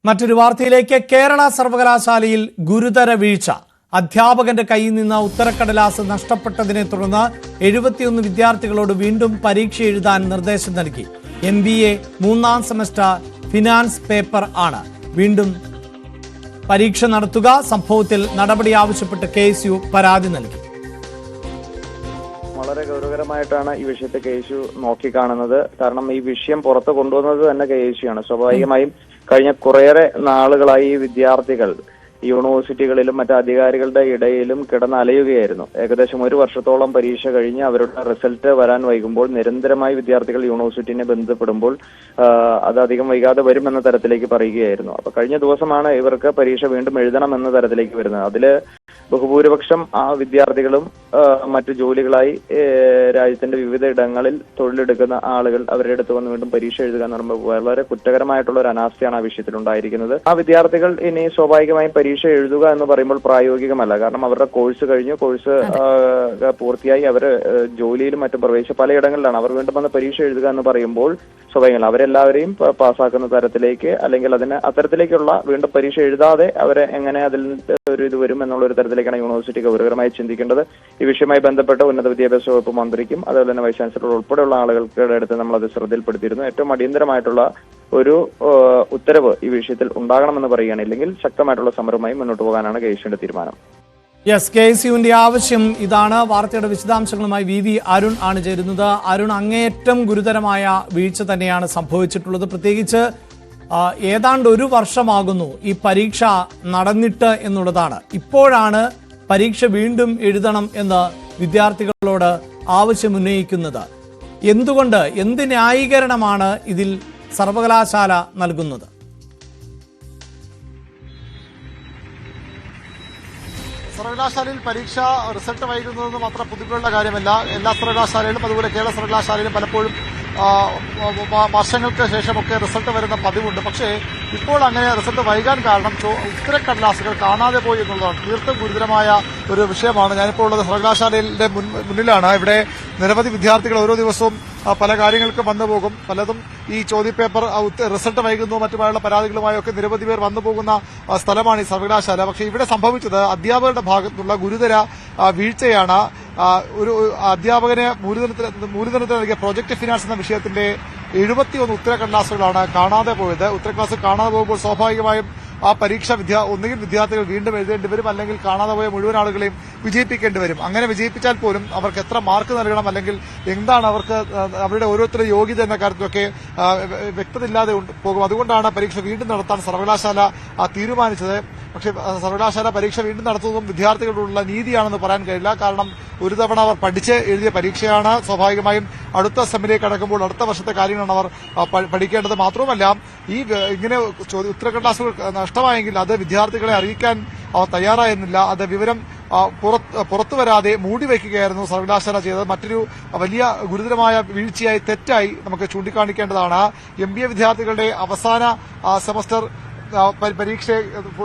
മറ്റൊരു വാർത്തയിലേക്ക്. കേരള സർവകലാശാലയിൽ ഗുരുതര വീഴ്ച. അധ്യാപകന്റെ കയ്യിൽ നിന്ന് ഉത്തരക്കടലാസ് നഷ്ടപ്പെട്ടതിനെ തുടർന്ന് 71 വിദ്യാർത്ഥികളോട് വീണ്ടും പരീക്ഷ എഴുതാൻ നിർദ്ദേശം നൽകി. MBA 3ാം സെമസ്റ്റർ ഫിനാൻസ് പേപ്പർ ആണ് വീണ്ടും പരീക്ഷ നടത്തുക. സംഭവത്തിൽ നടപടി ആവശ്യപ്പെട്ട് KSU പരാതി നൽകി. വളരെ ഗൗരവകരമായിട്ടാണ് ഈ വിഷയത്തെ KSU നോക്കിക്കാണുന്നത്. കാരണം ഈ വിഷയം പുറത്ത് കൊണ്ടുവന്നത് തന്നെ KSU ആണ്. സ്വാഭാവികമായും കഴിഞ്ഞ കുറേയേറെ നാളുകളായി ഈ വിദ്യാർത്ഥികൾ യൂണിവേഴ്സിറ്റികളിലും മറ്റ് അധികാരികളുടെ ഇടയിലും കിടന്നലയുകയായിരുന്നു. ഏകദേശം 1 വർഷത്തോളം പരീക്ഷ കഴിഞ്ഞ് അവരുടെ റിസൾട്ട് വരാൻ വൈകുമ്പോൾ നിരന്തരമായി വിദ്യാർത്ഥികൾ യൂണിവേഴ്സിറ്റിനെ ബന്ധപ്പെടുമ്പോൾ അത് അധികം വൈകാതെ വരുമെന്ന തരത്തിലേക്ക് പറയുകയായിരുന്നു. അപ്പൊ കഴിഞ്ഞ ദിവസമാണ് ഇവർക്ക് പരീക്ഷ വീണ്ടും എഴുതണം എന്ന തരത്തിലേക്ക് വരുന്നത്. അതില് ബഹുഭൂരിപക്ഷം ആ വിദ്യാർത്ഥികളും മറ്റു ജോലികളായി രാജ്യത്തിന്റെ വിവിധ ഇടങ്ങളിൽ തൊഴിലെടുക്കുന്ന ആളുകൾ അവരുടെ അടുത്ത് വന്ന് വീണ്ടും പരീക്ഷ എഴുതുക എന്ന് പറയുമ്പോൾ വളരെ കുറ്റകരമായിട്ടുള്ള ഒരു അനാസ്ഥയാണ് ആ വിഷയത്തിൽ ഉണ്ടായിരിക്കുന്നത്. ആ വിദ്യാർത്ഥികൾ ഇനി സ്വാഭാവികമായും പരീക്ഷ എഴുതുക എന്ന് പറയുമ്പോൾ പ്രായോഗികമല്ല. കാരണം അവരുടെ കോഴ്സ് കഴിഞ്ഞു, കോഴ്സ് പൂർത്തിയായി അവർ ജോലിയിലും മറ്റും പ്രവേശിച്ച പലയിടങ്ങളിലാണ്. അവർ വീണ്ടും വന്ന് പരീക്ഷ എഴുതുക എന്ന് പറയുമ്പോൾ സ്വാഭാവികമല്ല അവരെല്ലാവരെയും പാസ്സാക്കുന്ന തരത്തിലേക്ക് അല്ലെങ്കിൽ അത്തരത്തിലേക്കുള്ള വീണ്ടും പരീക്ഷ എഴുതാതെ അവരെ എങ്ങനെ അതിൽ ഒരു ഇത് വരും എന്നുള്ള ഒരു തരത്തിലേക്കാണ് യൂണിവേഴ്സിറ്റി ഗൗരവകരമായി ചിന്തിക്കേണ്ടത്. ഈ വിഷയവുമായി ബന്ധപ്പെട്ട് ഉന്നത വിദ്യാഭ്യാസ വകുപ്പ് മന്ത്രിക്കും അതുപോലെ തന്നെ വൈസ് ചാൻസലർ ഉൾപ്പെടെയുള്ള ആളുകൾക്ക് അടുത്ത് നമ്മളത് ശ്രദ്ധയിൽപ്പെടുത്തിയിരുന്നു. ഏറ്റവും അടിയന്തരമായിട്ടുള്ള ഒരു ഉത്തരവ് ഈ വിഷയത്തിൽ ഉണ്ടാകണമെന്ന് പറയുകയാണ്. ഇല്ലെങ്കിൽ ശക്തമായിട്ടുള്ള സമരവുമായി മുന്നോട്ട് പോകാനാണ് KSUവിന്റെ തീരുമാനം. KSUവിന്റെ ആവശ്യം ഇതാണ്. വാർത്തയുടെ വിശദാംശങ്ങളുമായി VV അരുൺ ആണ് ചേരുന്നത്. അരുൺ, അങ്ങേയറ്റം ഗുരുതരമായ വീഴ്ച തന്നെയാണ് സംഭവിച്ചിട്ടുള്ളത്. പ്രത്യേകിച്ച് ഏതാണ്ട് 1 വർഷമാകുന്നു ഈ പരീക്ഷ നടന്നിട്ട് എന്നുള്ളതാണ്. ഇപ്പോഴാണ് പരീക്ഷ വീണ്ടും എഴുതണം എന്ന് വിദ്യാർത്ഥികളോട് ആവശ്യമുന്നയിക്കുന്നത്. എന്തുകൊണ്ട്, എന്ത് ന്യായീകരണമാണ് ഇതിൽ സർവകലാശാല നൽകുന്നത്? സർവകലാശാലയിൽ പരീക്ഷ റിസൾട്ട് വൈകുന്നതൊന്നും അത്ര പുതുമയുള്ള കാര്യമല്ല. എല്ലാ സർവകലാശാലയിലും അതുപോലെ കേരള സർവകലാശാലയിലും പലപ്പോഴും വർഷങ്ങൾക്ക് ശേഷമൊക്കെ റിസൾട്ട് വരുന്ന പതിവുണ്ട്. പക്ഷേ ഇപ്പോൾ അങ്ങനെ റിസൾട്ട് വൈകാൻ കാരണം ഉത്തരക്കടലാസുകൾ കാണാതെ പോയി എന്നുള്ളതാണ്. തീർത്തും ഗുരുതരമായ ഒരു വിഷയമാണ്. ഞാനിപ്പോൾ ഉള്ളത് സർവകലാശാലയുടെ മുന്നിലാണ്. ഇവിടെ നിരവധി വിദ്യാർത്ഥികൾ ഓരോ ദിവസവും പല കാര്യങ്ങൾക്ക് വന്നു പോകും. പലതും ഈ ചോദ്യപേപ്പർ റിസൾട്ട് വൈകുന്നു മറ്റുമായുള്ള പരാതികളുമായൊക്കെ നിരവധി പേർ വന്നു പോകുന്ന സ്ഥലമാണ് ഈ സർവകലാശാല. പക്ഷേ ഇവിടെ സംഭവിച്ചത് അധ്യാപകരുടെ ഭാഗത്തുള്ള ഗുരുതര വീഴ്ചയാണ്. ഒരു അധ്യാപകന് മൂലധനത്തിന് നൽകിയ പ്രോജക്ട് ഫിനാൻസ് എന്ന വിഷയത്തിന്റെ 71 ഉത്തരക്കടലാസുകളാണ് കാണാതെ പോയത്. ഉത്തരക്കടലാസ് കാണാതെ പോകുമ്പോൾ സ്വാഭാവികമായും ആ പരീക്ഷ ഒന്നുകിൽ വിദ്യാർത്ഥികൾ വീണ്ടും എഴുതേണ്ടി വരും, അല്ലെങ്കിൽ കാണാതെ പോയ മുഴുവൻ ആളുകളെയും വിജയിപ്പിക്കേണ്ടി വരും. അങ്ങനെ വിജയിപ്പിച്ചാൽ പോലും അവർക്ക് എത്ര മാർക്ക് നൽകണം, അല്ലെങ്കിൽ എന്താണ് അവർക്ക് അവരുടെ ഓരോരുത്തരുടെ യോഗ്യത എന്ന കാര്യത്തിലൊക്കെ വ്യക്തതയില്ലാതെ പോകും. അതുകൊണ്ടാണ് പരീക്ഷ വീണ്ടും നടത്താൻ സർവകലാശാല തീരുമാനിച്ചത്. പക്ഷേ സർവകലാശാല പരീക്ഷ വീണ്ടും നടത്തുന്നതും വിദ്യാർത്ഥികളോടുള്ള നീതിയാണെന്ന് പറയാൻ കഴിയില്ല. കാരണം ഒരു തവണ അവർ പഠിച്ച് എഴുതിയ പരീക്ഷയാണ്. സ്വാഭാവികമായും അടുത്ത സെമ്മിലേക്ക് കടക്കുമ്പോൾ അടുത്ത വർഷത്തെ കാര്യങ്ങളാണ് അവർ പഠിക്കേണ്ടത്. മാത്രവുമല്ല, ഈ ഇങ്ങനെ ഉത്തരക്കടലാസുകൾ നഷ്ടമായെങ്കിൽ അത് വിദ്യാർത്ഥികളെ അറിയിക്കാൻ അവർ തയ്യാറായിരുന്നില്ല. അത് വിവരം പുറത്തു വരാതെ മൂടിവെക്കുകയായിരുന്നു സർവകലാശാല ചെയ്തത്. മറ്റൊരു വലിയ ഗുരുതരമായ വീഴ്ചയായി, തെറ്റായി നമുക്ക് ചൂണ്ടിക്കാണിക്കേണ്ടതാണ്. MBA വിദ്യാർത്ഥികളുടെ അവസാന സെമസ്റ്റർ പരീക്ഷ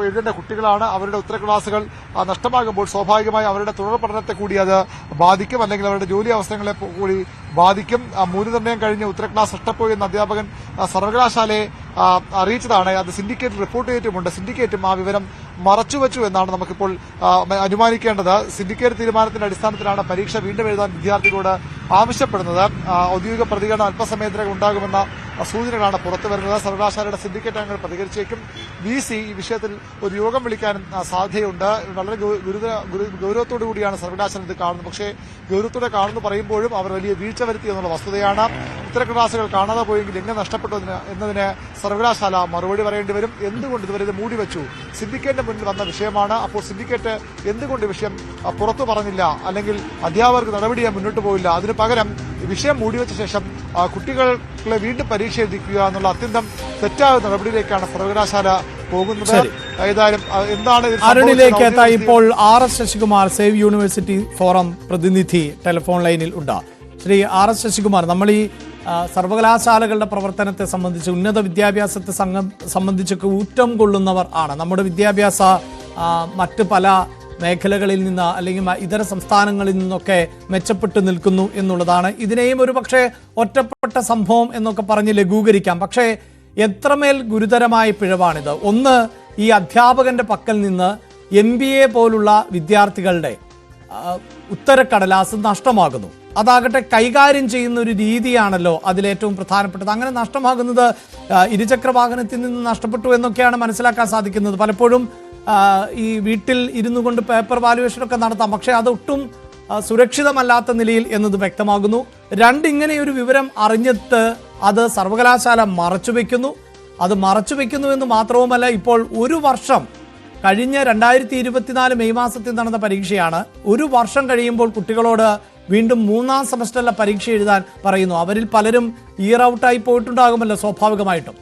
എഴുതേണ്ട കുട്ടികളാണ്. അവരുടെ ഉത്തരക്ലാസുകൾ നഷ്ടമാകുമ്പോൾ സ്വാഭാവികമായി അവരുടെ തുടർ പഠനത്തെ കൂടി അത് ബാധിക്കും, അല്ലെങ്കിൽ അവരുടെ ജോലി അവസരങ്ങളെ കൂടി ബാധിക്കും. മൂല്യനിർണ്ണയം കഴിഞ്ഞ് ഉത്തരക്ലാസ് നഷ്ടപ്പോയി എന്ന അധ്യാപകൻ സർവകലാശാലയെ അറിയിച്ചതാണ്. അത് സിൻഡിക്കേറ്റ് റിപ്പോർട്ട് ചെയ്തിട്ടുമുണ്ട്. സിൻഡിക്കേറ്റും ആ വിവരം മറച്ചുവെച്ചു എന്നാണ് നമുക്കിപ്പോൾ അനുമാനിക്കേണ്ടത്. സിൻഡിക്കേറ്റ് തീരുമാനത്തിന്റെ അടിസ്ഥാനത്തിലാണ് പരീക്ഷ വീണ്ടും എഴുതാൻ വിദ്യാർത്ഥികളോട് ആവശ്യപ്പെടുന്നത്. ഔദ്യോഗിക പ്രതികരണം അല്പസമയത്തിനകം ഉണ്ടാകുമെന്ന സൂചനകളാണ് പുറത്തുവരുന്നത്. സർവകലാശാലയുടെ സിൻഡിക്കേറ്റ് അംഗങ്ങൾ പ്രതികരിച്ചേക്കും. VC ഈ വിഷയത്തിൽ ഒരു യോഗം വിളിക്കാനും സാധ്യതയുണ്ട്. വളരെ ഗൌരവത്തോടു കൂടിയാണ് സർവകലാശാല ഇത് കാണുന്നത്. പക്ഷേ ഗൌരവത്തോടെ കാണുന്നു പറയുമ്പോഴും അവർ വലിയ വീഴ്ച വരുത്തി എന്നുള്ള വസ്തുതയാണ്. ഉത്തരക്കടലാസുകൾ കാണാതെ പോയെങ്കിൽ എങ്ങനെ നഷ്ടപ്പെട്ടു എന്നതിന് സർവകലാശാല മറുപടി പറയേണ്ടി വരും. എന്തുകൊണ്ട് ഇതുവരെ ഇത് മൂടിവെച്ചു? സിൻഡിക്കേറ്റിന്റെ മുന്നിൽ വന്ന വിഷയമാണ്. അപ്പോൾ സിൻഡിക്കേറ്റ് എന്തുകൊണ്ട് വിഷയം പുറത്തു പറഞ്ഞില്ല, അല്ലെങ്കിൽ അധ്യാപകർക്ക് നടപടിയാൻ മുന്നോട്ട് പോയില്ല? അതിന് പകരം വിഷയം മൂടിവെച്ച ശേഷം കുട്ടികളെ വീണ്ടും പരീക്ഷ എഴുതിക്കുക എന്നുള്ള അത്യന്തം തെറ്റായ നടപടിയിലേക്കാണ് സർവകലാശാല പോകുന്നത്. ഏതായാലും എന്താണ് അരുണിലേക്ക് എത്താൻ ഇപ്പോൾ RS Sasikumar, save university forum പ്രതിനിധി ടെലിഫോൺ ലൈനിൽ ഉണ്ട്. ശ്രീ RS ശശികുമാർ, നമ്മൾ ഈ സർവകലാശാലകളുടെ പ്രവർത്തനത്തെ സംബന്ധിച്ച്, ഉന്നത വിദ്യാഭ്യാസത്തെ സംബന്ധിച്ചൊക്കെ ഊറ്റം കൊള്ളുന്നവർ ആണ്. നമ്മുടെ വിദ്യാഭ്യാസ മറ്റ് പല മേഖലകളിൽ നിന്ന് അല്ലെങ്കിൽ ഇതര സംസ്ഥാനങ്ങളിൽ നിന്നൊക്കെ മെച്ചപ്പെട്ടു നിൽക്കുന്നു എന്നുള്ളതാണ്. ഇതിനെയും ഒരു പക്ഷേ ഒറ്റപ്പെട്ട സംഭവം എന്നൊക്കെ പറഞ്ഞ് ലഘൂകരിക്കാം. പക്ഷേ എത്രമേൽ ഗുരുതരമായ പിഴവാണിത്? ഒന്ന്, ഈ അധ്യാപകന്റെ പക്കൽ നിന്ന് MBA പോലുള്ള വിദ്യാർത്ഥികളുടെ ഉത്തരക്കടലാസ് നഷ്ടമാകുന്നു. അതാകട്ടെ കൈകാര്യം ചെയ്യുന്ന ഒരു രീതിയാണല്ലോ അതിലേറ്റവും പ്രധാനപ്പെട്ടത്. അങ്ങനെ നഷ്ടമാകുന്നത് ഇരുചക്ര വാഹനത്തിൽ നിന്ന് നഷ്ടപ്പെട്ടു എന്നൊക്കെയാണ് മനസ്സിലാക്കാൻ സാധിക്കുന്നത്. പലപ്പോഴും ഈ വീട്ടിൽ ഇരുന്നു കൊണ്ട് പേപ്പർ വാല്യുവേഷനൊക്കെ നടത്താം, പക്ഷേ അതൊട്ടും സുരക്ഷിതമല്ലാത്ത നിലയിൽ എന്നത് വ്യക്തമാകുന്നു. ഇങ്ങനെയൊരു വിവരം അറിഞ്ഞിട്ട് അത് സർവകലാശാല മറച്ചുവെക്കുന്നു. അത് മറച്ചുവെക്കുന്നു എന്ന് മാത്രവുമല്ല, ഇപ്പോൾ ഒരു വർഷം കഴിഞ്ഞ 2024 മെയ് മാസത്തിൽ നടന്ന പരീക്ഷയാണ്. ഒരു വർഷം കഴിയുമ്പോൾ കുട്ടികളോട് വീണ്ടും 3ാം സെമസ്റ്ററിലെ പരീക്ഷ എഴുതാൻ പറയുന്നു. അവരിൽ പലരും ഇയർ ഔട്ടായി പോയിട്ടുണ്ടാകുമല്ലോ സ്വാഭാവികമായിട്ടും.